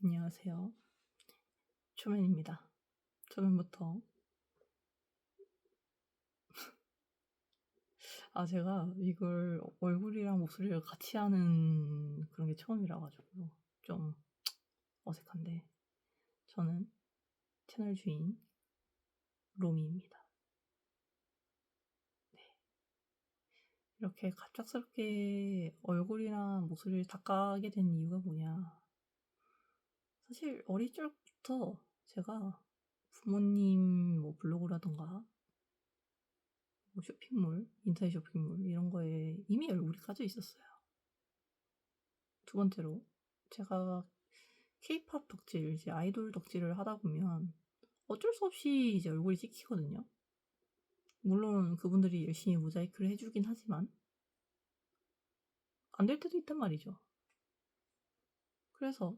안녕하세요. 초면입니다. 초면부터 제가 이걸 얼굴이랑 목소리를 같이 하는 그런 게 처음이라 가지고 좀 어색한데, 저는 채널 주인 로미입니다. 네. 이렇게 갑작스럽게 얼굴이랑 목소리를 다 까게 된 이유가 뭐냐. 사실 어릴 적부터 제가 부모님 블로그라든가 쇼핑몰, 인터넷 쇼핑몰 이런 거에 이미 얼굴이 까져 있었어요. 두 번째로, 제가 케이팝 덕질, 이제 아이돌 덕질을 하다 보면 어쩔 수 없이 이제 얼굴이 찍히거든요. 물론 그분들이 열심히 모자이크를 해 주긴 하지만 안 될 때도 있단 말이죠. 그래서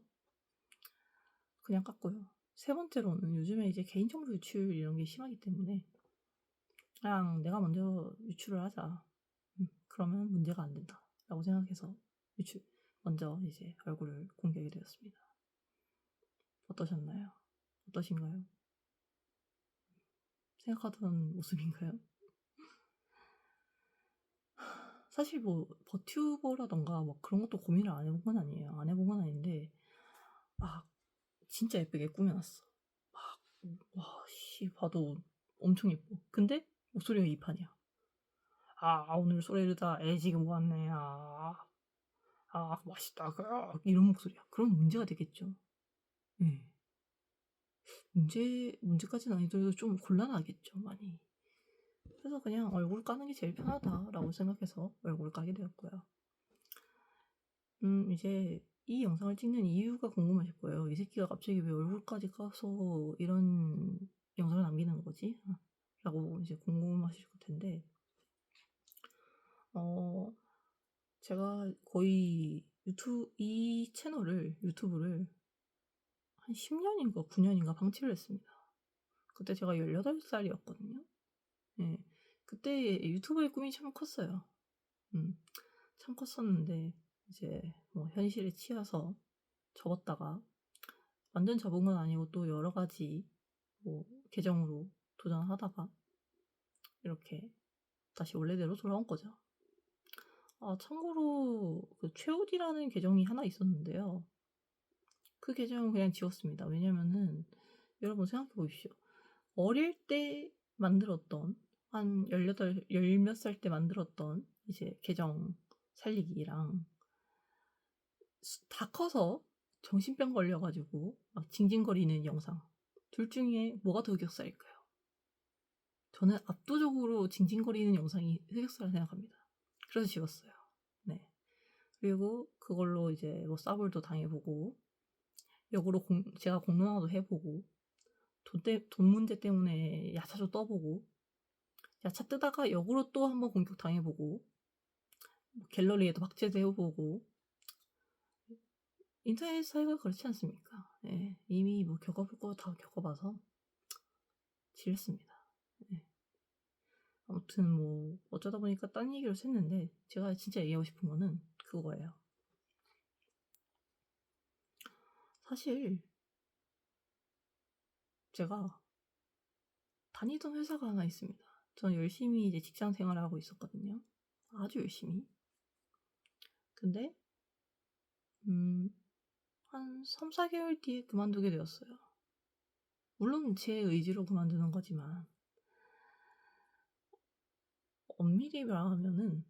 그냥 깠고요. 세 번째로는, 요즘에 이제 개인정보 유출 이런 게 심하기 때문에 그냥 내가 먼저 유출을 하자. 그러면 문제가 안 된다라고 생각해서 먼저 이제 얼굴을 공개하게 되었습니다. 어떠셨나요? 어떠신가요? 생각하던 모습인가요? 사실 버튜버라던가 그런 것도 고민을 안 해본 건 아니에요. 안 해본 건 아닌데, 막 진짜 예쁘게 꾸며놨어. 봐도 엄청 예뻐. 근데 목소리가 이 판이야. 오늘 소리르다 애지가 모았네. 맛있다. 이런 목소리야. 그럼 문제가 되겠죠. 네. 문제까지는 아니더라도 좀 곤란하겠죠, 많이. 그래서 그냥 얼굴 까는 게 제일 편하다라고 생각해서 얼굴을 까게 되었고요. 이제 이 영상을 찍는 이유가 궁금하실 거예요. 이 새끼가 갑자기 왜 얼굴까지 까서 이런 영상을 남기는 거지? 라고 이제 궁금하실 텐데, 제가 거의 이 유튜브를 한 10년인가 9년인가 방치를 했습니다. 그때 제가 18살이었거든요. 예. 그때 유튜브의 꿈이 참 컸어요. 참 컸었는데, 이제 현실에 치여서 접었다가, 완전 접은 건 아니고 또 여러 가지 계정으로 도전하다가 이렇게 다시 원래대로 돌아온 거죠. 참고로 그 최우디라는 계정이 하나 있었는데요. 그 계정은 그냥 지웠습니다. 왜냐면은, 여러분 생각해 보십시오. 어릴 때 만들었던, 한 10몇 살 때 만들었던 이제 계정 살리기랑, 다 커서 정신병 걸려가지고 막 징징거리는 영상, 둘 중에 뭐가 더 흑역사일까요? 저는 압도적으로 징징거리는 영상이 흑역사라 생각합니다. 그래서 지웠어요. 네. 그리고 그걸로 이제 싸불도 당해보고, 역으로 제가 공론화도 해보고, 돈 문제 때문에 야차도 떠보고, 야차 뜨다가 역으로 또 한번 공격 당해보고, 갤러리에도 박제도 해보고. 인터넷 사회가 그렇지 않습니까? 네. 이미 겪어볼 거 다 겪어봐서 지렸습니다. 네. 아무튼 어쩌다 보니까 딴 얘기로 샜는데, 제가 진짜 얘기하고 싶은 거는 그거예요. 사실 제가 다니던 회사가 하나 있습니다. 저는 열심히 이제 직장 생활을 하고 있었거든요. 아주 열심히. 근데 한 3, 4개월 뒤에 그만두게 되었어요. 물론 제 의지로 그만두는 거지만, 엄밀히 말하면은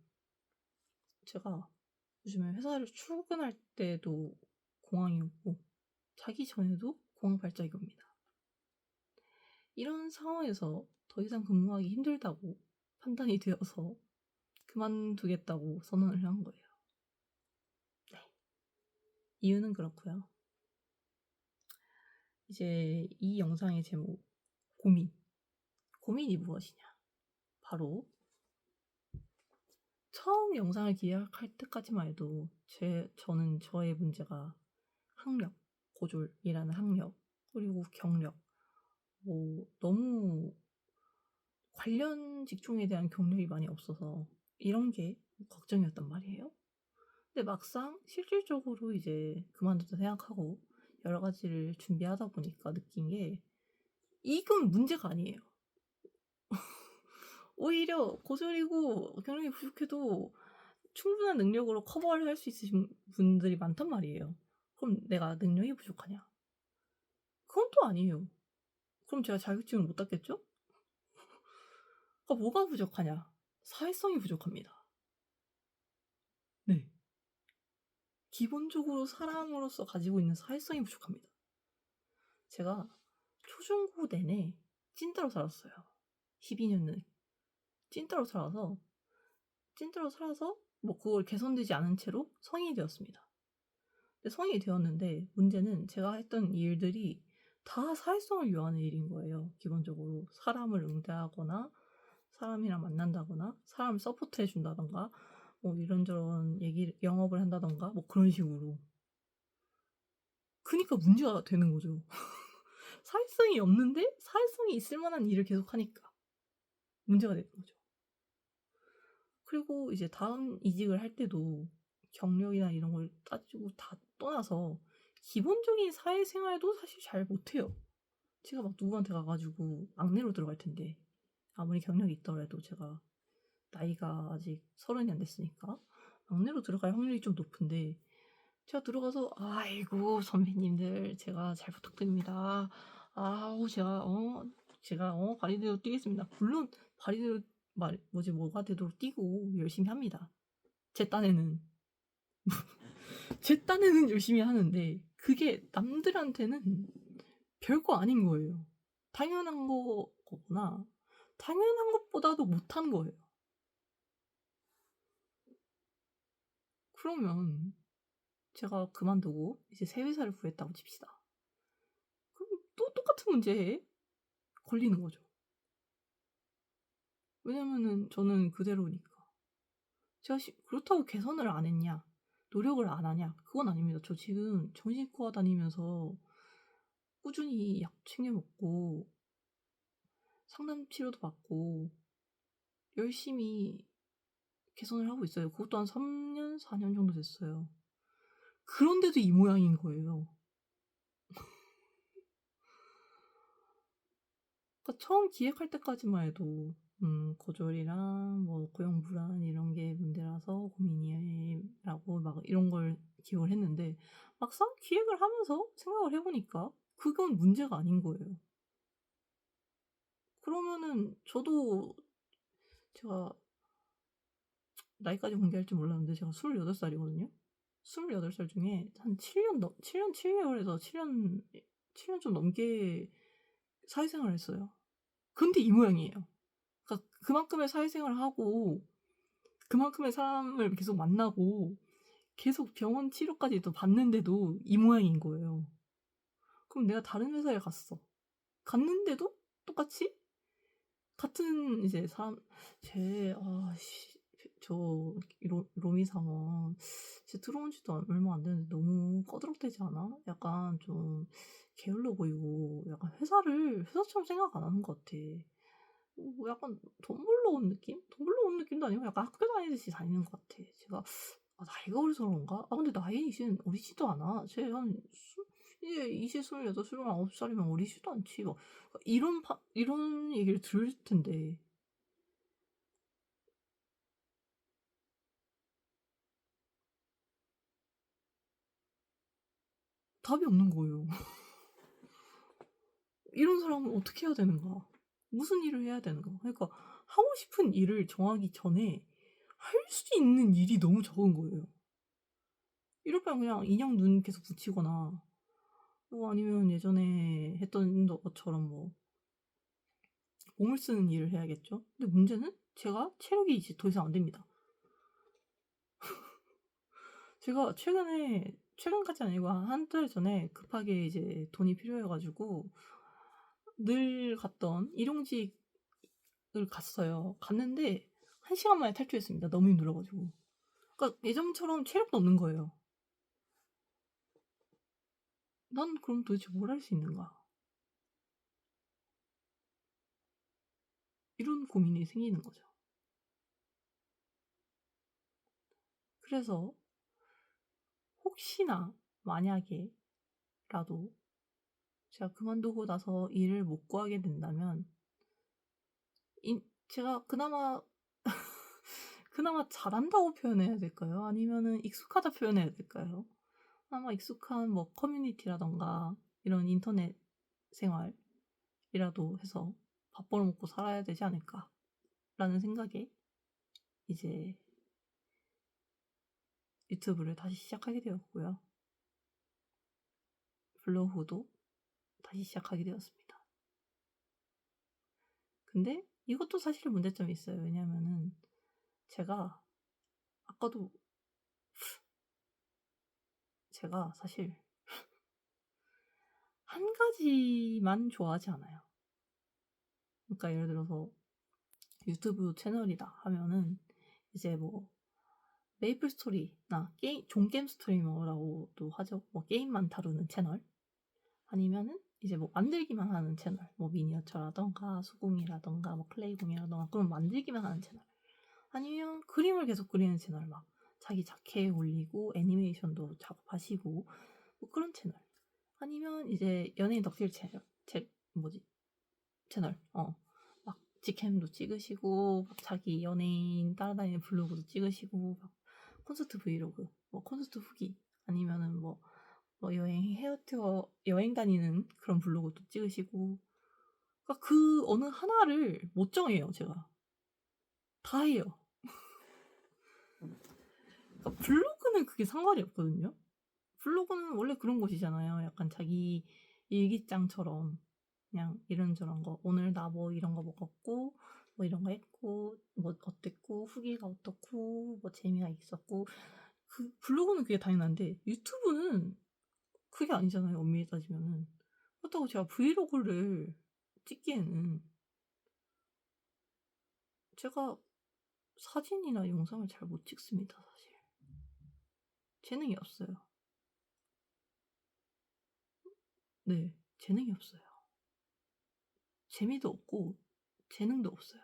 제가 요즘에 회사를 출근할 때도 공항이 오고 자기 전에도 공항 발작이 옵니다. 이런 상황에서 더 이상 근무하기 힘들다고 판단이 되어서 그만두겠다고 선언을 한 거예요. 네. 이유는 그렇고요. 이제 이 영상의 제목, 고민이 무엇이냐. 바로 처음 영상을 기획할 때까지만 해도 저는 저의 문제가 학력, 고졸이라는 학력, 그리고 경력, 너무 관련 직종에 대한 경력이 많이 없어서 이런 게 걱정이었단 말이에요. 근데 막상 실질적으로 이제 그만두자 생각하고 여러 가지를 준비하다 보니까 느낀 게 이건 문제가 아니에요. 오히려 고졸이고 경력이 부족해도 충분한 능력으로 커버를 할 수 있으신 분들이 많단 말이에요. 그럼 내가 능력이 부족하냐? 그건 또 아니에요. 그럼 제가 자격증을 못 땄겠죠? 그러니까 뭐가 부족하냐? 사회성이 부족합니다. 네. 기본적으로 사람으로서 가지고 있는 사회성이 부족합니다. 제가 초중고 내내 찐따로 살았어요. 12년을 찐따로 살아서 뭐 그걸 개선되지 않은 채로 성인이 되었습니다. 근데 성인이 되었는데 문제는 제가 했던 일들이 다 사회성을 요하는 일인 거예요. 기본적으로 사람을 응대하거나 사람이랑 만난다거나 사람을 서포트해 준다던가 뭐 이런저런 영업을 한다던가 뭐 그런 식으로. 그니까 문제가 되는 거죠. 사회성이 없는데 사회성이 있을 만한 일을 계속 하니까 문제가 되는 거죠. 그리고 이제 다음 이직을 할 때도 경력이나 이런 걸 따지고 다 떠나서 기본적인 사회생활도 사실 잘 못해요. 제가 막 누구한테 가가지고 막내로 들어갈 텐데 아무리 경력이 있더라도 제가 나이가 아직 30이 안 됐으니까 막내로 들어갈 확률이 좀 높은데 제가 들어가서 아이고 선배님들 제가 잘 부탁드립니다. 아우 제가 발이대로 뛰겠습니다. 물론 발이대로 뭐가 되도록 뛰고 열심히 합니다. 제 딴에는 제 딴에는 열심히 하는데 그게 남들한테는 별거 아닌 거예요. 당연한 거구나. 당연한 것보다도 못한 거예요. 그러면 제가 그만두고 이제 새 회사를 구했다고 칩시다. 그럼 또 똑같은 문제에 걸리는 거죠. 왜냐면은 저는 그대로니까. 제가 그렇다고 개선을 안 했냐, 노력을 안 하냐, 그건 아닙니다. 저 지금 정신과 다니면서 꾸준히 약 챙겨 먹고 상담 치료도 받고 열심히 개선을 하고 있어요. 그것도 한 3년, 4년 정도 됐어요. 그런데도 이 모양인 거예요. 그러니까 처음 기획할 때까지만 해도 고졸이랑 뭐 고용 불안 이런 게 문제라서 고민이라고 막 이런 걸 기억을 했는데 막상 기획을 하면서 생각을 해보니까 그건 문제가 아닌 거예요. 그러면은 저도 제가 나이까지 공개할 줄 몰랐는데 제가 28살이거든요. 28살 중에 한 7년 7개월에서 7년 좀 넘게 사회생활을 했어요. 근데 이 모양이에요. 그러니까 그만큼의 사회생활을 하고 그만큼의 사람을 계속 만나고 계속 병원 치료까지도 받는데도 이 모양인 거예요. 그럼 내가 다른 회사에 갔는데도 똑같이 같은 이제 사람 저 로미상원 쟤 들어온 지도 얼마 안 됐는데 너무 꺼드럭대지 않아? 약간 좀 게을러 보이고 약간 회사처럼 생각 안 하는 것 같아. 약간 돈 벌러 온 느낌? 돈 벌러 온 느낌도 아니고 약간 학교 다니듯이 다니는 것 같아. 제가 나이가 어려서 그런가? 근데 나이 이제 어리지도 않아. 쟤 이제 20, 28, 29살이면 어리지도 않지. 뭐. 이런 얘기를 들을 텐데. 답이 없는 거예요. 이런 사람은 어떻게 해야 되는가? 무슨 일을 해야 되는가? 그러니까 하고 싶은 일을 정하기 전에 할 수 있는 일이 너무 적은 거예요. 이럴 바면 그냥 인형 눈 계속 붙이거나 뭐 아니면 예전에 했던 것처럼 뭐 몸을 쓰는 일을 해야겠죠. 근데 문제는 제가 체력이 이제 더 이상 안 됩니다. 제가 최근까지 아니고 한 달 전에 급하게 이제 돈이 필요해가지고 늘 갔던 일용직을 갔어요. 갔는데 1시간 만에 탈출했습니다. 너무 힘들어가지고. 그러니까 예전처럼 체력도 없는 거예요. 난 그럼 도대체 뭘 할 수 있는가? 이런 고민이 생기는 거죠. 그래서 혹시나 만약에 라도 제가 그만두고 나서 일을 못 구하게 된다면 제가 그나마 잘한다고 표현해야 될까요? 아니면은 익숙하다 표현해야 될까요? 아마 익숙한 뭐 커뮤니티라든가 이런 인터넷 생활이라도 해서 밥 벌어먹고 살아야 되지 않을까라는 생각에 이제 유튜브를 다시 시작하게 되었고요. 블로그도 다시 시작하게 되었습니다. 근데 이것도 사실 문제점이 있어요. 왜냐면은 제가 아까도 제가 사실 한 가지만 좋아하지 않아요. 그러니까 예를 들어서 유튜브 채널이다 하면은 이제 뭐 메이플 스토리나 종게임 스트리머라고도 하죠. 뭐 게임만 다루는 채널 아니면은 이제 뭐 만들기만 하는 채널, 뭐 미니어처라던가 수공이라던가 뭐 클레이공이라던가 그런 만들기만 하는 채널 아니면 그림을 계속 그리는 채널 막 자기 자켓 올리고 애니메이션도 작업하시고 뭐 그런 채널 아니면 이제 연예인 덕질 채널 채널 막 직캠도 찍으시고 막 자기 연예인 따라다니는 블로그도 찍으시고 막 콘서트 브이로그 뭐 콘서트 후기 아니면은 뭐 여행 헤어투어 여행 다니는 그런 블로그도 찍으시고 그러니까 그 어느 하나를 못 정해요 제가. 다 해요. 그러니까 블로그는 그게 상관이 없거든요. 블로그는 원래 그런 곳이잖아요. 약간 자기 일기장처럼 그냥 이런저런 거 오늘 나 뭐 이런 거 먹었고 뭐 이런 거 했고 뭐 어땠고 후기가 어떻고 뭐 재미가 있었고 그 블로그는 그게 당연한데 유튜브는 그게 아니잖아요. 엄밀히 따지면은. 그렇다고 제가 브이로그를 찍기에는 제가 사진이나 영상을 잘 못 찍습니다, 사실. 재능이 없어요. 네, 재능이 없어요. 재미도 없고 재능도 없어요.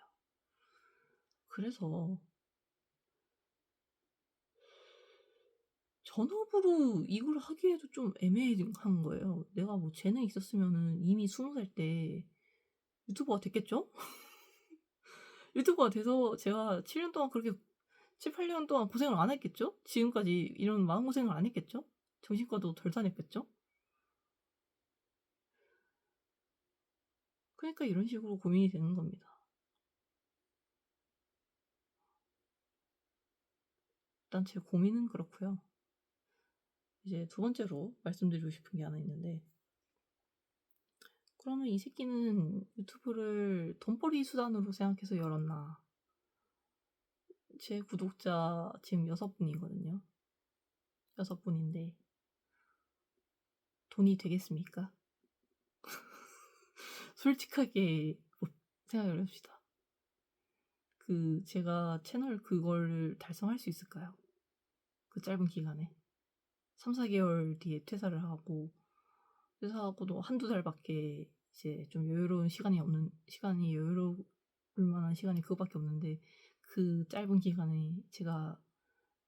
그래서 전업으로 이걸 하기에도 좀 애매한 거예요. 내가 뭐 재능이 있었으면은 이미 20살 때 유튜버가 됐겠죠? 유튜버가 돼서 제가 7년 동안 그렇게 7-8년 동안 고생을 안 했겠죠? 지금까지 이런 마음고생을 안 했겠죠? 정신과도 덜 다녔겠죠? 그러니까 이런 식으로 고민이 되는 겁니다. 일단 제 고민은 그렇고요. 이제 두 번째로 말씀드리고 싶은 게 하나 있는데 그러면 이 새끼는 유튜브를 돈벌이 수단으로 생각해서 열었나? 제 구독자 지금 6분이거든요. 6분인데 돈이 되겠습니까? 솔직하게 생각을 해봅시다. 제가 채널 그걸 달성할 수 있을까요? 그 짧은 기간에. 3-4개월 뒤에 퇴사하고도 한두 달밖에 이제 좀 여유로울 만한 시간이 그거밖에 없는데 그 짧은 기간에 제가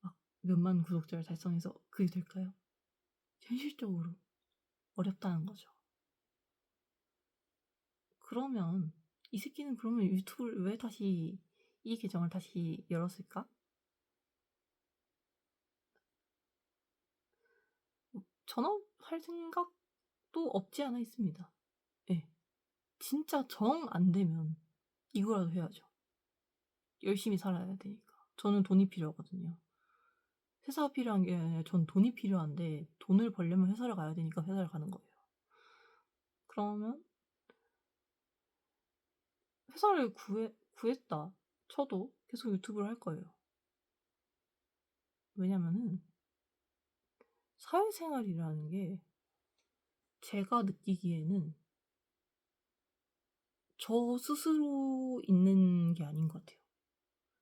막 몇만 구독자를 달성해서 그게 될까요? 현실적으로 어렵다는 거죠. 그러면 이 새끼는 그러면 유튜브를 왜 다시 이 계정을 다시 열었을까? 전업할 생각도 없지 않아 있습니다. 예. 진짜 정 안 되면 이거라도 해야죠. 열심히 살아야 되니까. 저는 돈이 필요하거든요. 회사가 필요한 게 아니라 전 돈이 필요한데 돈을 벌려면 회사를 가야 되니까 회사를 가는 거예요. 그러면 회사를 구했다 쳐도 계속 유튜브를 할 거예요. 왜냐면은 사회생활이라는 게 제가 느끼기에는 저 스스로 있는 게 아닌 것 같아요.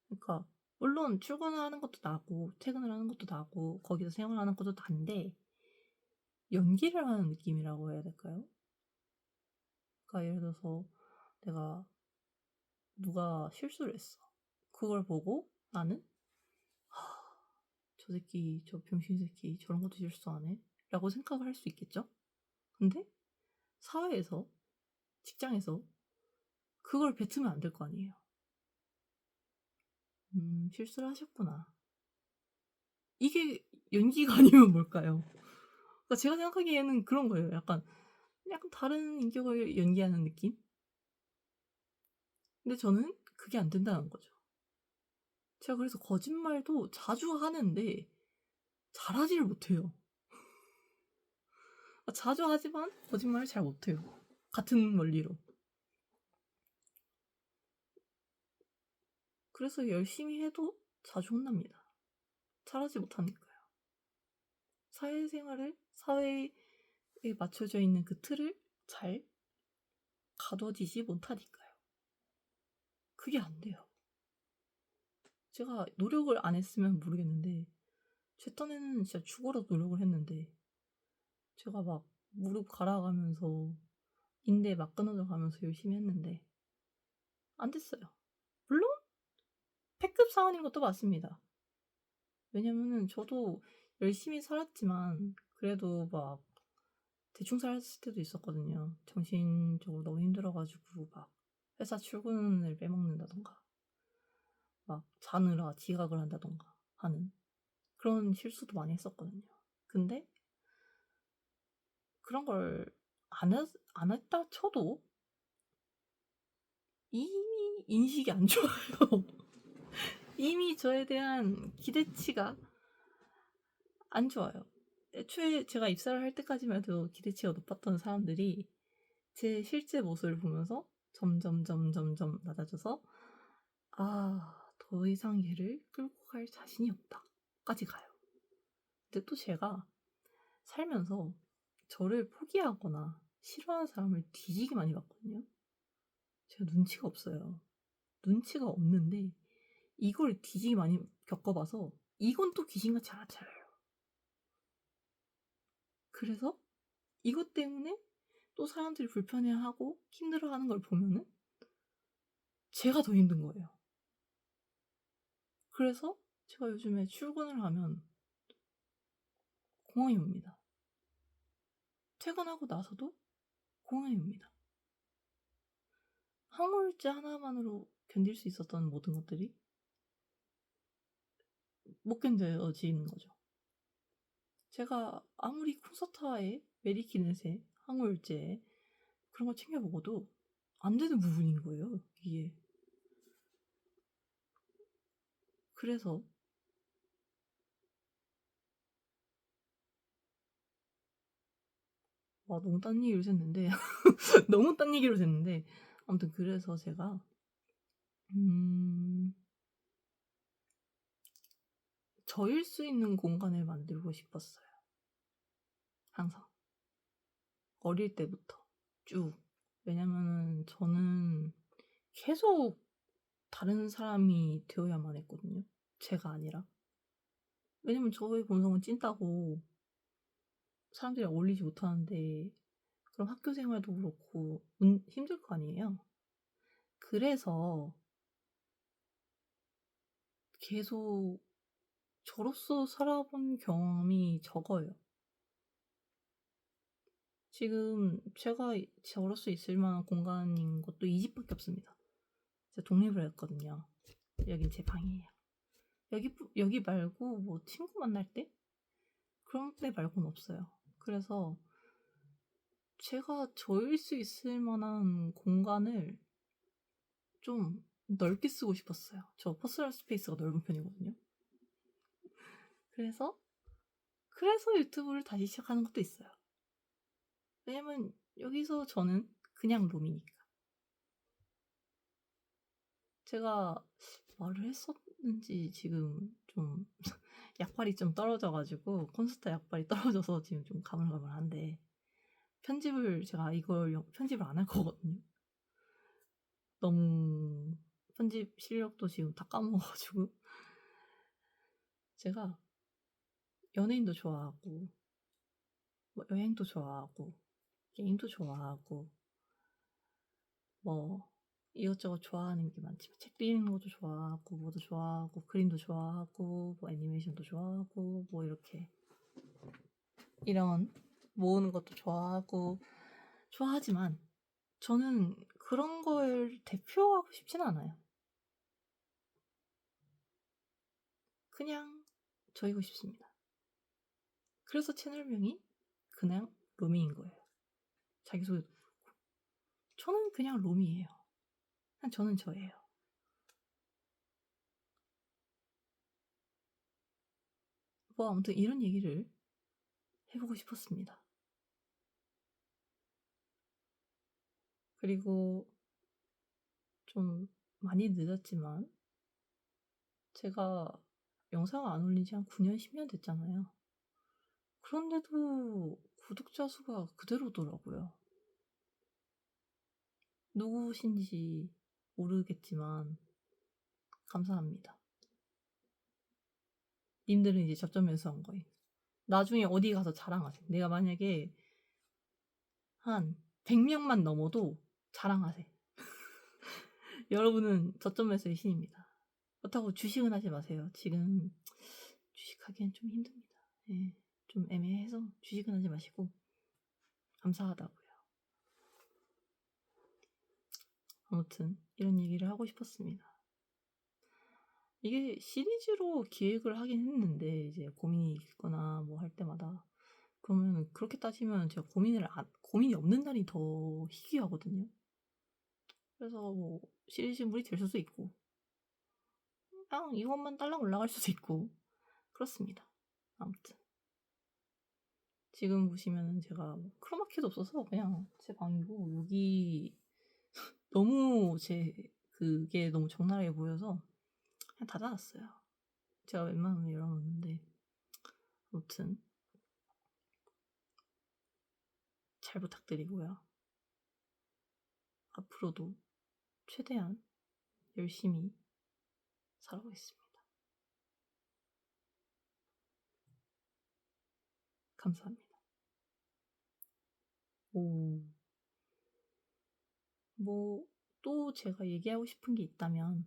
그러니까 물론 출근을 하는 것도 나고 퇴근을 하는 것도 나고 거기서 생활하는 것도 난데 연기를 하는 느낌이라고 해야 될까요? 그러니까 예를 들어서 내가 누가 실수를 했어. 그걸 보고 나는 저 새끼 저 병신 새끼 저런 것도 실수하네 라고 생각을 할 수 있겠죠? 근데 사회에서, 직장에서 그걸 뱉으면 안 될 거 아니에요. 실수를 하셨구나. 이게 연기가 아니면 뭘까요? 그러니까 제가 생각하기에는 그런 거예요. 약간 다른 인격을 연기하는 느낌? 근데 저는 그게 안 된다는 거죠. 제가 그래서 거짓말도 자주 하는데 잘하지를 못해요. 자주 하지만 거짓말을 잘 못해요. 같은 원리로. 그래서 열심히 해도 자주 혼납니다. 잘하지 못하니까요. 사회에 맞춰져 있는 그 틀을 잘 가둬지지 못하니까요. 그게 안 돼요. 제가 노력을 안 했으면 모르겠는데 제 딴에는 진짜 죽어라도 노력을 했는데 제가 막 무릎 갈아가면서 인대 막 끊어져 가면서 열심히 했는데 안 됐어요. 물론 패급 사원인 것도 맞습니다. 왜냐면은 저도 열심히 살았지만 그래도 막 대충 살았을 때도 있었거든요. 정신적으로 너무 힘들어 가지고 막 회사 출근을 빼먹는다든가 막 자느라 지각을 한다든가 하는 그런 실수도 많이 했었거든요. 근데 그런 걸 안 했다 쳐도 이미 인식이 안 좋아요. 이미 저에 대한 기대치가 안 좋아요. 애초에 제가 입사를 할 때까지만 해도 기대치가 높았던 사람들이 제 실제 모습을 보면서 점점 낮아져서 '아 더 이상 얘를 끌고 갈 자신이 없다.'까지 가요. 근데 또 제가 살면서 저를 포기하거나 싫어하는 사람을 뒤지게 많이 봤거든요. 제가 눈치가 없어요. 눈치가 없는데 이걸 뒤지게 많이 겪어 봐서 이건 또 귀신같이 알아차려요. 그래서 이것 때문에 또 사람들이 불편해하고 힘들어하는 걸 보면은 제가 더 힘든 거예요. 그래서 제가 요즘에 출근을 하면 공허이 옵니다. 퇴근하고 나서도 공허이 옵니다. 항우울제 하나만으로 견딜 수 있었던 모든 것들이 못 견뎌지는 거죠. 제가 아무리 콘서트화에 메디키넷에 항우울제에 그런 걸 챙겨 먹어도 안 되는 부분인 거예요, 이게. 그래서 너무 딴 얘기로 샜는데 너무 딴 얘기로 샜는데 아무튼 그래서 제가 저일 수 있는 공간을 만들고 싶었어요. 항상. 어릴 때부터 쭉. 왜냐면은 저는 계속 다른 사람이 되어야만 했거든요. 제가 아니라. 왜냐면 저의 본성은 찐따고 사람들이랑 어울리지 못하는데 그럼 학교 생활도 그렇고 힘들 거 아니에요. 그래서 계속 저로서 살아본 경험이 적어요. 지금 제가 저로서 있을 만한 공간인 것도 이 집밖에 없습니다. 제가 독립을 했거든요. 여긴 제 방이에요. 여기 말고 뭐 친구 만날 때? 그런 때 말고는 없어요. 그래서 제가 저일 수 있을 만한 공간을 좀 넓게 쓰고 싶었어요. 저 퍼스널 스페이스가 넓은 편이거든요. 그래서 유튜브를 다시 시작하는 것도 있어요. 왜냐면 여기서 저는 그냥 롬이니까. 제가 말을 했었는지 지금 좀 약발이 좀 떨어져가지고 콘서트 약발이 떨어져서 지금 좀 가물가물한데 제가 이걸 편집을 안 할 거거든요. 너무 편집 실력도 지금 다 까먹어가지고 제가 연예인도 좋아하고 뭐 여행도 좋아하고 게임도 좋아하고 뭐 이것저것 좋아하는 게 많지만 책 읽는 것도 좋아하고 뭐도 좋아하고 그림도 좋아하고 뭐 애니메이션도 좋아하고 뭐 이렇게 이런 모으는 것도 좋아하지만 저는 그런 걸 대표하고 싶진 않아요. 그냥 저이고 싶습니다. 그래서 채널명이 그냥 로미인 거예요. 자기소개도 그렇고. 저는 그냥 로미예요. 그냥 저는 저예요. 뭐 아무튼 이런 얘기를 해보고 싶었습니다. 그리고 좀 많이 늦었지만 제가 영상 안 올린 지 한 9년, 10년 됐잖아요. 그런데도 구독자 수가 그대로더라고요. 누구신지 모르겠지만 감사합니다. 님들은 이제 저점에서 한 거예요. 나중에 어디 가서 자랑하세요. 내가 만약에 한 100명만 넘어도 자랑하세요. 여러분은 저점에서의 신입니다. 그렇다고 주식은 하지 마세요. 지금 주식하기엔 좀 힘듭니다. 예, 좀 애매해서 주식은 하지 마시고 감사하다고요. 아무튼 이런 얘기를 하고 싶었습니다. 이게 시리즈로 기획을 하긴 했는데 이제 고민이 있거나 뭐 할 때마다 그러면 그렇게 따지면 제가 고민이 없는 날이 더 희귀하거든요. 그래서 뭐 시리즈물이 될 수도 있고 그냥 이것만 딸랑 올라갈 수도 있고 그렇습니다. 아무튼 지금 보시면은 제가 크로마키도 없어서 그냥 제 방이고 여기 너무 그게 너무 적나라하게 보여서 그냥 닫아놨어요. 제가 웬만하면 열어놓는데 아무튼 잘 부탁드리고요. 앞으로도 최대한 열심히 살아보겠습니다. 감사합니다. 뭐 또 제가 얘기하고 싶은 게 있다면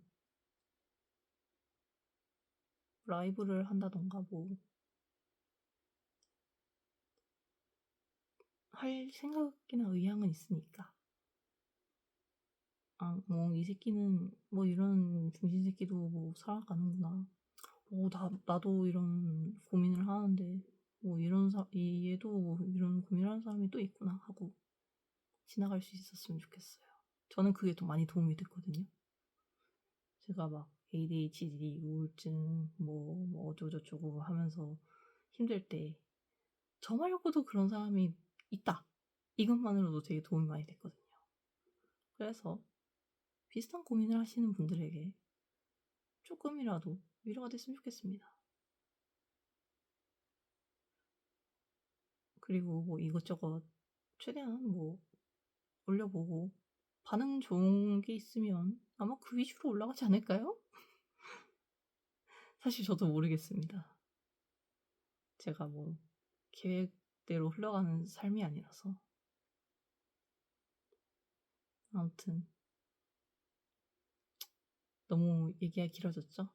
라이브를 한다던가 뭐 할 생각이나 의향은 있으니까 뭐 이 새끼는 뭐 이런 중신 새끼도 뭐 살아가는구나. 나도 이런 고민을 하는데 뭐 얘도 이런 고민을 하는 사람이 또 있구나 하고 지나갈 수 있었으면 좋겠어요. 저는 그게 더 많이 도움이 됐거든요. 제가 막 ADHD, 우울증, 뭐 어쩌고저쩌고 하면서 힘들 때 저 말고도 그런 사람이 있다. 이것만으로도 되게 도움이 많이 됐거든요. 그래서 비슷한 고민을 하시는 분들에게 조금이라도 위로가 됐으면 좋겠습니다. 그리고 뭐 이것저것 최대한 뭐 올려보고 반응 좋은 게 있으면 아마 그 위주로 올라가지 않을까요? 사실 저도 모르겠습니다. 제가 뭐 계획대로 흘러가는 삶이 아니라서. 아무튼 너무 얘기가 길어졌죠?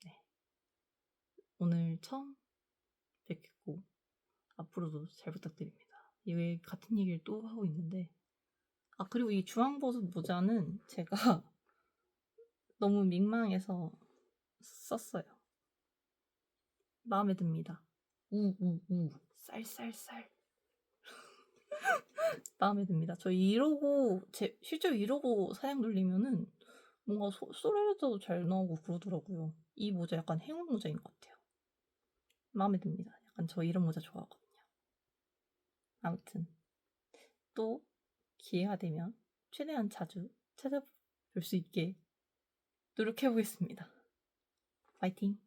네. 오늘 처음 뵙겠고 앞으로도 잘 부탁드립니다. 이외에 같은 얘기를 또 하고 있는데 그리고 이 주황버섯 모자는 제가 너무 민망해서 썼어요. 마음에 듭니다. 우우우 쌀쌀쌀 마음에 듭니다. 저 이러고 실제로 이러고 사양 돌리면은 뭔가 소리도 잘 나오고 그러더라고요. 이 모자 약간 행운 모자인 것 같아요. 마음에 듭니다. 약간 저 이런 모자 좋아하거든요. 아무튼 또 기회가 되면 최대한 자주 찾아볼 수 있게 노력해보겠습니다. 파이팅!